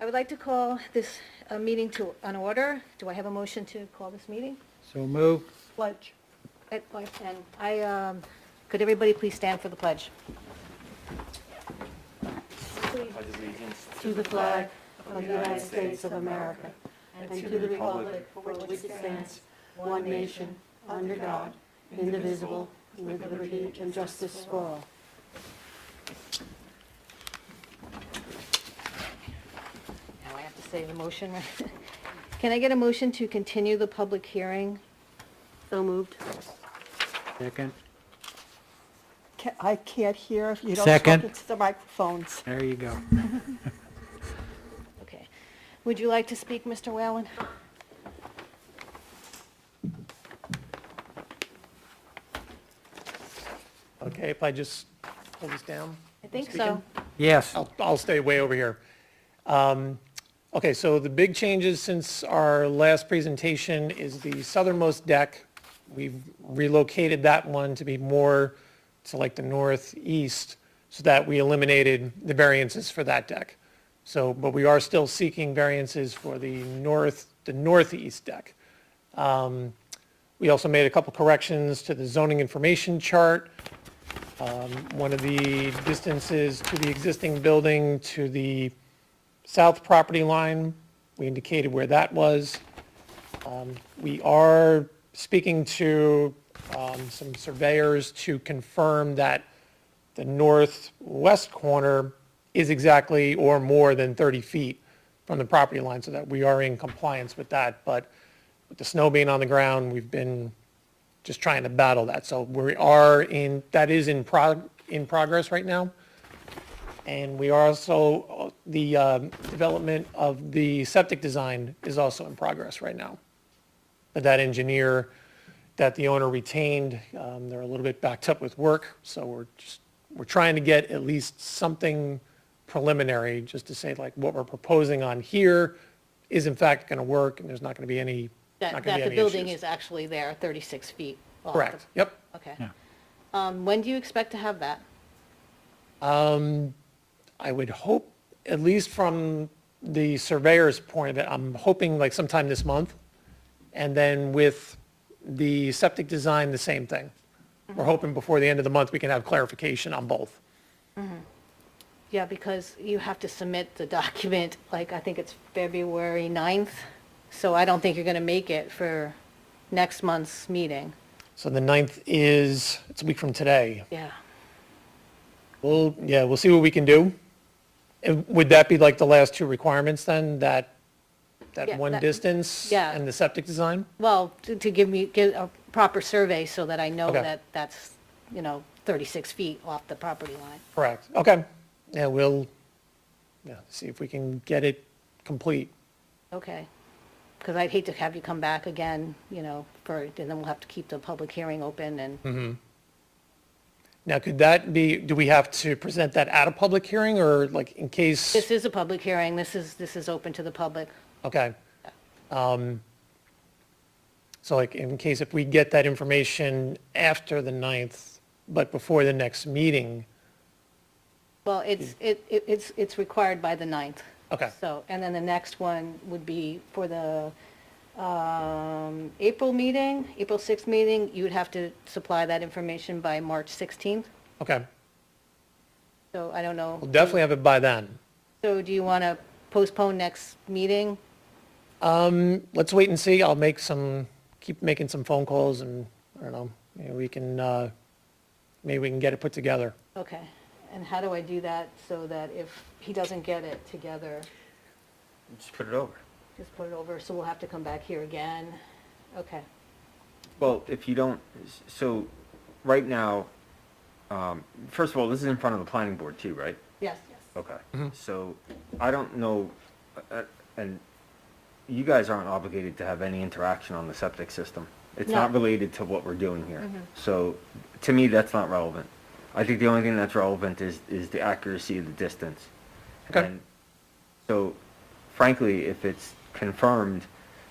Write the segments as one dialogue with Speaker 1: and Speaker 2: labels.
Speaker 1: I would like to call this meeting to an order. Do I have a motion to call this meeting?
Speaker 2: So move.
Speaker 1: Pledge. And could everybody please stand for the pledge?
Speaker 3: To the flag of the United States of America and to the republic for which it stands, one nation, under God, indivisible, with liberty and justice for all.
Speaker 1: Now I have to say the motion. Can I get a motion to continue the public hearing?
Speaker 3: So moved.
Speaker 2: Second.
Speaker 4: I can't hear if you don't
Speaker 2: Second.
Speaker 4: talk into the microphones.
Speaker 2: There you go.
Speaker 1: Okay. Would you like to speak, Mr. Whalen?
Speaker 5: Okay, if I just pull this down?
Speaker 1: I think so.
Speaker 5: Speaking?
Speaker 2: Yes.
Speaker 5: I'll stay way over here. Okay, so the big changes since our last presentation is the southernmost deck. We've relocated that one to be more to like the northeast so that we eliminated the variances for that deck. So, but we are still seeking variances for the northeast deck. We also made a couple corrections to the zoning information chart. One of the distances to the existing building to the south property line, we indicated where that was. We are speaking to some surveyors to confirm that the northwest corner is exactly or more than 30 feet from the property line, so that we are in compliance with that. But with the snow being on the ground, we've been just trying to battle that. So that is in progress right now. And we are also, the development of the septic design is also in progress right now. But that engineer that the owner retained, they're a little bit backed up with work, so we're trying to get at least something preliminary, just to say like what we're proposing on here is in fact going to work, and there's not going to be any
Speaker 1: That the building is actually there, 36 feet off.
Speaker 5: Correct, yep.
Speaker 1: Okay.
Speaker 2: Yeah.
Speaker 1: When do you expect to have that?
Speaker 5: I would hope, at least from the surveyor's point of it, I'm hoping like sometime this month. And then with the septic design, the same thing. We're hoping before the end of the month, we can have clarification on both.
Speaker 1: Yeah, because you have to submit the document, like, I think it's February 9th. So I don't think you're going to make it for next month's meeting.
Speaker 5: So the 9th it's a week from today.
Speaker 1: Yeah.
Speaker 5: We'll see what we can do. And would that be like the last two requirements then, that
Speaker 1: Yeah,
Speaker 5: one distance?
Speaker 1: yeah.
Speaker 5: And the septic design?
Speaker 1: Well, to give a proper survey so that I know
Speaker 5: Okay.
Speaker 1: that that's, 36 feet off the property line.
Speaker 5: Correct, okay. Yeah, we'll see if we can get it complete.
Speaker 1: Okay. Because I'd hate to have you come back again, and then we'll have to keep the public hearing open and,
Speaker 5: Now, could that be, do we have to present that at a public hearing, or like in case?
Speaker 1: This is a public hearing, this is open to the public.
Speaker 5: Okay. So like in case if we get that information after the 9th, but before the next meeting,
Speaker 1: Well, it's required by the 9th.
Speaker 5: okay,
Speaker 1: So, and then the next one would be for the April meeting, April 6th meeting, you would have to supply that information by March 16th.
Speaker 5: okay.
Speaker 1: So I don't know.
Speaker 5: We'll definitely have it by then.
Speaker 1: So do you want to postpone next meeting?
Speaker 5: Let's wait and see. I'll keep making some phone calls, and I don't know, maybe we can get it put together.
Speaker 1: Okay. And how do I do that so that if he doesn't get it together,
Speaker 6: Just put it over.
Speaker 1: just put it over, so we'll have to come back here again? Okay.
Speaker 6: Well, if you don't, so right now, first of all, this is in front of the planning board too, right?
Speaker 1: Yes, yes.
Speaker 6: Okay. So I don't know, and you guys aren't obligated to have any interaction on the septic system. It's
Speaker 1: No.
Speaker 6: not related to what we're doing here. So to me, that's not relevant. I think the only thing that's relevant is the accuracy of the distance.
Speaker 5: Okay.
Speaker 6: And so frankly, if it's confirmed,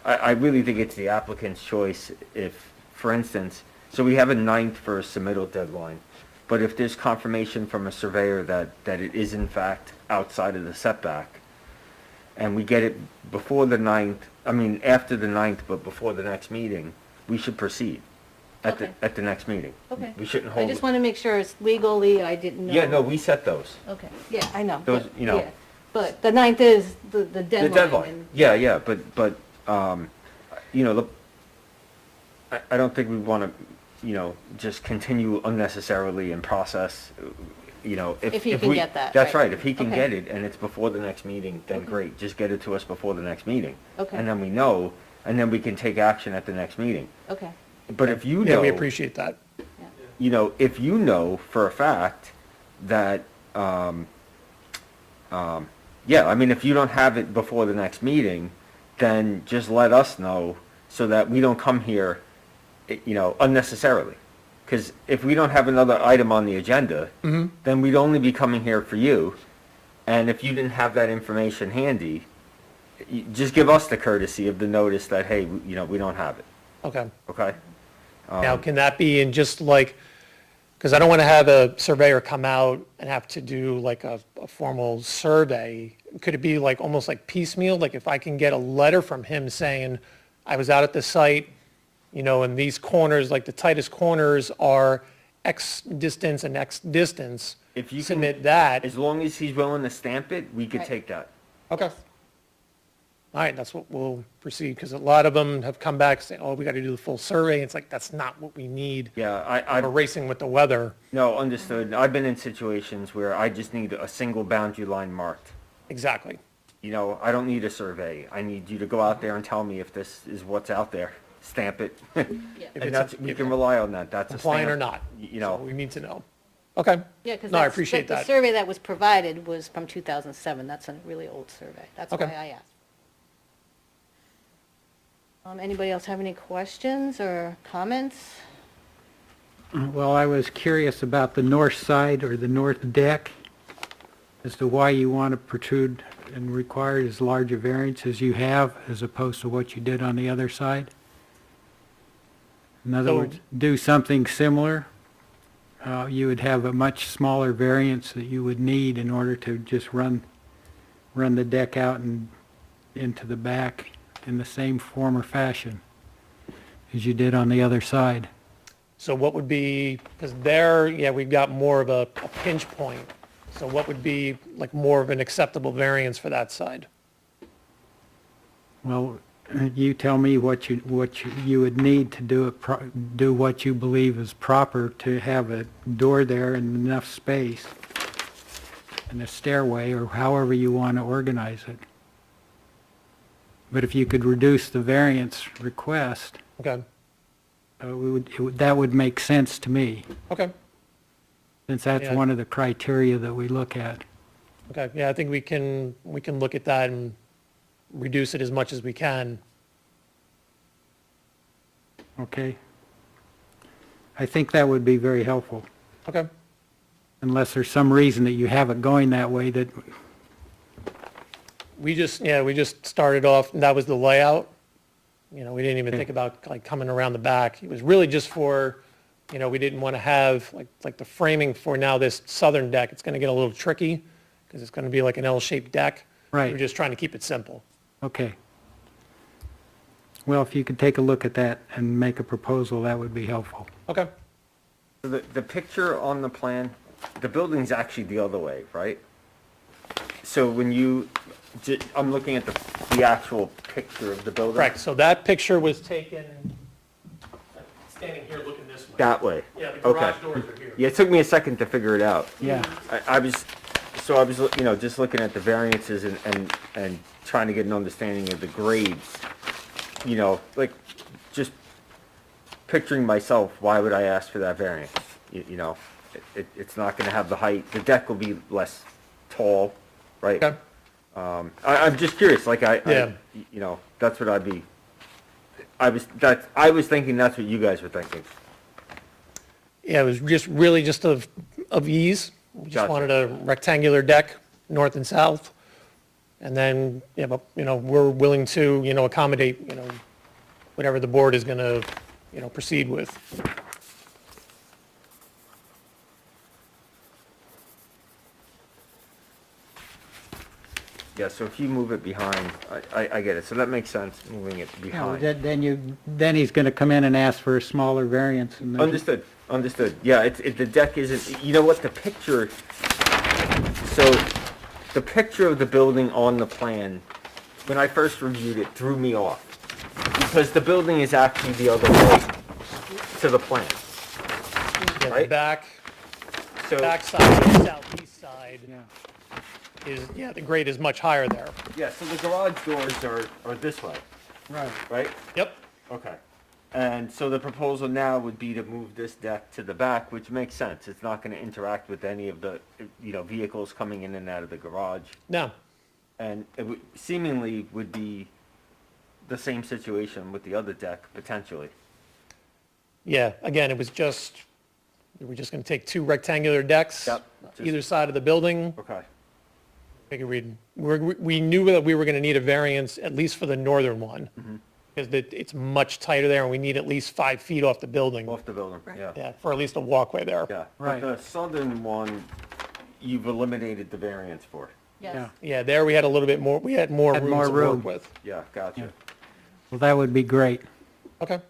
Speaker 6: I really think it's the applicant's choice if, for instance, so we have a 9th for a submittal deadline, but if there's confirmation from a surveyor that it is in fact outside of the setback, and we get it before the 9th, I mean, after the 9th, but before the next meeting, we should proceed
Speaker 1: Okay.
Speaker 6: at the next meeting.
Speaker 1: Okay.
Speaker 6: We shouldn't
Speaker 1: I
Speaker 6: hold
Speaker 1: just
Speaker 6: it.
Speaker 1: want to make sure it's legally, I didn't know.
Speaker 6: Yeah, no, we set those.
Speaker 1: Okay, yeah, I know.
Speaker 6: Those,
Speaker 1: but-
Speaker 6: you know.
Speaker 1: yeah. But the 9th is the
Speaker 6: The
Speaker 1: deadline.
Speaker 6: deadline,
Speaker 1: and-
Speaker 6: yeah, but, you know, I don't think we want to, you know, just continue unnecessarily in process, you know,
Speaker 1: If he can
Speaker 6: we-
Speaker 1: get that,
Speaker 6: That's
Speaker 1: right.
Speaker 6: right, if he can
Speaker 1: Okay.
Speaker 6: get it and it's before the next meeting, then
Speaker 1: Okay.
Speaker 6: great, just get it to us before the next meeting.
Speaker 1: Okay.
Speaker 6: And then we know, and then we can take action at the next meeting.
Speaker 1: Okay,
Speaker 6: But if you
Speaker 5: Yeah,
Speaker 6: know,
Speaker 5: we appreciate that.
Speaker 6: you know, if you know for a fact that, yeah, I mean, if you don't have it before the next meeting, then just let us know so that we don't come here, you know, unnecessarily. Because if we don't have another item on the agenda, then we'd only be coming here for you. And if you didn't have that information handy, just give us the courtesy of the notice that, hey, you know, we don't have it,
Speaker 5: Okay.
Speaker 6: okay?
Speaker 5: Now, can that be in just like, because I don't want to have a surveyor come out and have to do like a formal survey. Could it be like, almost like piecemeal? Like if I can get a letter from him saying, I was out at the site, you know, and these corners, like the tightest corners are X distance and X distance.
Speaker 6: If you can-
Speaker 5: submit that.
Speaker 6: As long as he's willing to stamp it, we could
Speaker 1: Right.
Speaker 6: take that.
Speaker 5: Okay. All right, that's what we'll proceed, because a lot of them have come back saying, oh, we got to do the full survey. It's like, that's not what we need.
Speaker 6: Yeah,
Speaker 5: We're racing with the weather.
Speaker 6: no, understood. I've been in situations where I just need a single boundary line marked.
Speaker 5: Exactly.
Speaker 6: You know, I don't need a survey. I need you to go out there and tell me if this is what's out there. Stamp it.
Speaker 1: yeah.
Speaker 5: If
Speaker 6: And
Speaker 5: it's
Speaker 6: that's, we can rely on that. That's a
Speaker 5: compliant or
Speaker 6: stamp.
Speaker 5: not.
Speaker 6: You
Speaker 5: So
Speaker 6: know,
Speaker 5: we need to know. Okay.
Speaker 1: Yeah, because
Speaker 5: No, I appreciate
Speaker 1: the
Speaker 5: that.
Speaker 1: survey that was provided was from 2007. That's a really old survey. That's why
Speaker 5: Okay.
Speaker 1: I asked. Anybody else have any questions or comments?
Speaker 2: Well, I was curious about the north side or the north deck as to why you want to protrude and require as large a variance as you have as opposed to what you did on the other side. In other
Speaker 5: So-
Speaker 2: words, do something similar. You would have a much smaller variance that you would need in order to just run the deck out and into the back in the same form or fashion as you did on the other side.
Speaker 5: So what would be, because there, yeah, we've got more of a pinch point. So what would be like more of an acceptable variance for that side?
Speaker 2: Well, you tell me what you would need to do do what you believe is proper to have a door there and enough space and a stairway or however you want to organize it. But if you could reduce the variance request,
Speaker 5: Okay,
Speaker 2: that would make sense to me,
Speaker 5: okay,
Speaker 2: since that's
Speaker 5: Yeah.
Speaker 2: one of the criteria that we look at.
Speaker 5: okay. Yeah, I think we can look at that and reduce it as much as we can.
Speaker 2: Okay? I think that would be very helpful,
Speaker 5: Okay,
Speaker 2: unless there's some reason that you have it going that way that,
Speaker 5: we just started off, and that was the layout. You know, we didn't even
Speaker 2: Okay.
Speaker 5: think about like coming around the back. It was really just for, you know, we didn't want to have like the framing for now this southern deck. It's going to get a little tricky because it's going to be like an L-shaped deck.
Speaker 2: Right.
Speaker 5: We're just trying to keep it simple.
Speaker 2: okay. Well, if you could take a look at that and make a proposal, that would be helpful.
Speaker 5: Okay.
Speaker 6: So the picture on the plan, the building's actually the other way, right? So when you, I'm looking at the actual picture of the building.
Speaker 5: Correct. So that picture was taken, standing here looking this way.
Speaker 6: That way.
Speaker 5: Yeah, the
Speaker 6: Okay.
Speaker 5: garage doors are here.
Speaker 6: Yeah, it took me a second to figure it out.
Speaker 2: Yeah.
Speaker 6: I was, you know, just looking at the variances and trying to get an understanding of the grades. You know, like, just picturing myself, why would I ask for that variance? You know, it's not gonna have the height, the deck will be less tall, right?
Speaker 5: Okay.
Speaker 6: I'm just curious, like,
Speaker 5: Yeah.
Speaker 6: you know, that's what I was thinking that's what you guys were thinking.
Speaker 5: Yeah, it was just really just of ease. We just
Speaker 6: Gotcha.
Speaker 5: wanted a rectangular deck, north and south. And then, yeah, but, you know, we're willing to, you know, accommodate, you know, whatever the board is going to, you know, proceed with.
Speaker 6: Yeah, so if you move it behind, I get it, so that makes sense, moving it
Speaker 2: Yeah,
Speaker 6: behind.
Speaker 2: then he's gonna come in and ask for a smaller variance. And then-
Speaker 6: Understood. Yeah, the deck isn't, you know what, the picture, so the picture of the building on the plan, when I first reviewed it, threw me off. Because the building is actually the other way to the plan.
Speaker 5: Yeah, the
Speaker 6: Right.
Speaker 5: back
Speaker 6: So,
Speaker 5: side, the southeast side
Speaker 2: Yeah,
Speaker 5: is, yeah, the grade is much higher there.
Speaker 6: yeah, so the garage doors are this way,
Speaker 2: right.
Speaker 6: right?
Speaker 5: Yep,
Speaker 6: Okay. And so the proposal now would be to move this deck to the back, which makes sense. It's not gonna interact with any of the, vehicles coming in and out of the garage.
Speaker 5: no,
Speaker 6: And it seemingly would be the same situation with the other deck, potentially.
Speaker 5: yeah, again, we were just gonna take two rectangular decks.
Speaker 6: Yep, just-
Speaker 5: Either side of the building.
Speaker 6: Okay.
Speaker 5: We knew that we were gonna need a variance, at least for the northern one. Because it's much tighter there, and we need at least 5 feet off the building.
Speaker 6: Off the building, yeah.
Speaker 5: Yeah, for at least a walkway there.
Speaker 6: Yeah, but
Speaker 2: Right.
Speaker 6: the southern one, you've eliminated the variance for.
Speaker 2: Yeah.
Speaker 1: Yes.
Speaker 5: Yeah, there we had a little bit more, we had more
Speaker 2: Had
Speaker 5: room
Speaker 2: more
Speaker 5: to
Speaker 2: room.
Speaker 5: work with.
Speaker 6: Yeah, gotcha.
Speaker 2: Yeah. Well, that would be great.
Speaker 5: Okay,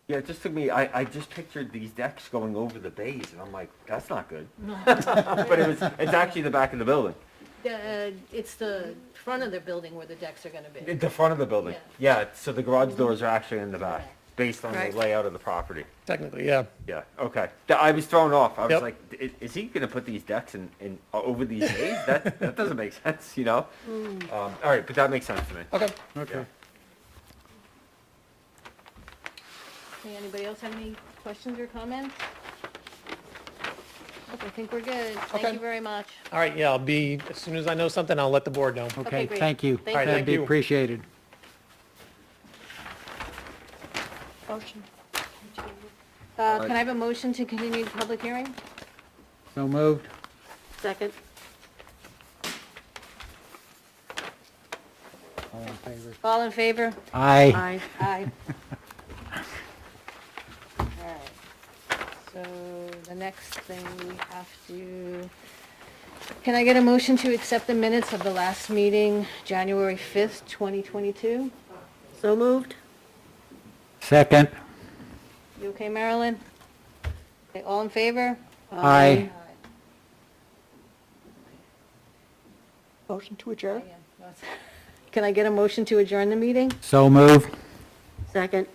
Speaker 6: Yeah, it just took me, I just pictured these decks going over the bays, and I'm like, that's not good. But it's actually the back of the building.
Speaker 1: It's the front of the building where the decks are gonna be.
Speaker 6: The front of the building. Yeah, so the garage doors are actually in the back, based on the
Speaker 3: Right.
Speaker 6: layout of the property.
Speaker 5: technically, yeah.
Speaker 6: Yeah, okay. I was thrown off. I was
Speaker 5: Yep.
Speaker 6: like, is he gonna put these decks in over these bays? That doesn't make sense, you know? All right, but that makes sense to me.
Speaker 5: Okay,
Speaker 2: Okay.
Speaker 1: Okay, anybody else have any questions or comments? Okay, I think we're good. Thank
Speaker 5: Okay.
Speaker 1: you very much.
Speaker 5: all right, yeah, as soon as I know something, I'll let the board know.
Speaker 2: Okay,
Speaker 1: great.
Speaker 2: thank you.
Speaker 1: Thank
Speaker 5: All right,
Speaker 2: That'd
Speaker 5: thank
Speaker 2: be
Speaker 5: you.
Speaker 2: appreciated.
Speaker 3: Motion.
Speaker 1: Can I have a motion to continue the public hearing?
Speaker 2: So moved.
Speaker 3: Second.
Speaker 2: All in favor?
Speaker 1: All in favor?
Speaker 2: Aye.
Speaker 3: Aye.
Speaker 1: Aye. All right. So the next thing we have to, can I get a motion to accept the minutes of the last meeting, January 5th, 2022?
Speaker 3: So moved?
Speaker 2: Second.
Speaker 1: You okay, Marilyn? Okay, all in favor?
Speaker 2: Aye.
Speaker 4: Motion to adjourn?
Speaker 1: Can I get a motion to adjourn the meeting?
Speaker 2: So moved.
Speaker 3: Second.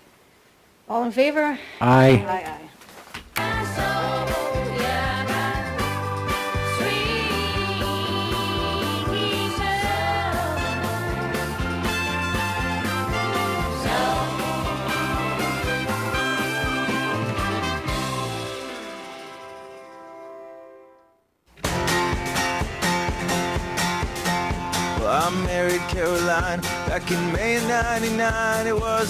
Speaker 1: All in favor?
Speaker 2: Aye.
Speaker 1: Aye.
Speaker 7: Well, I married Caroline back in May of '99. It was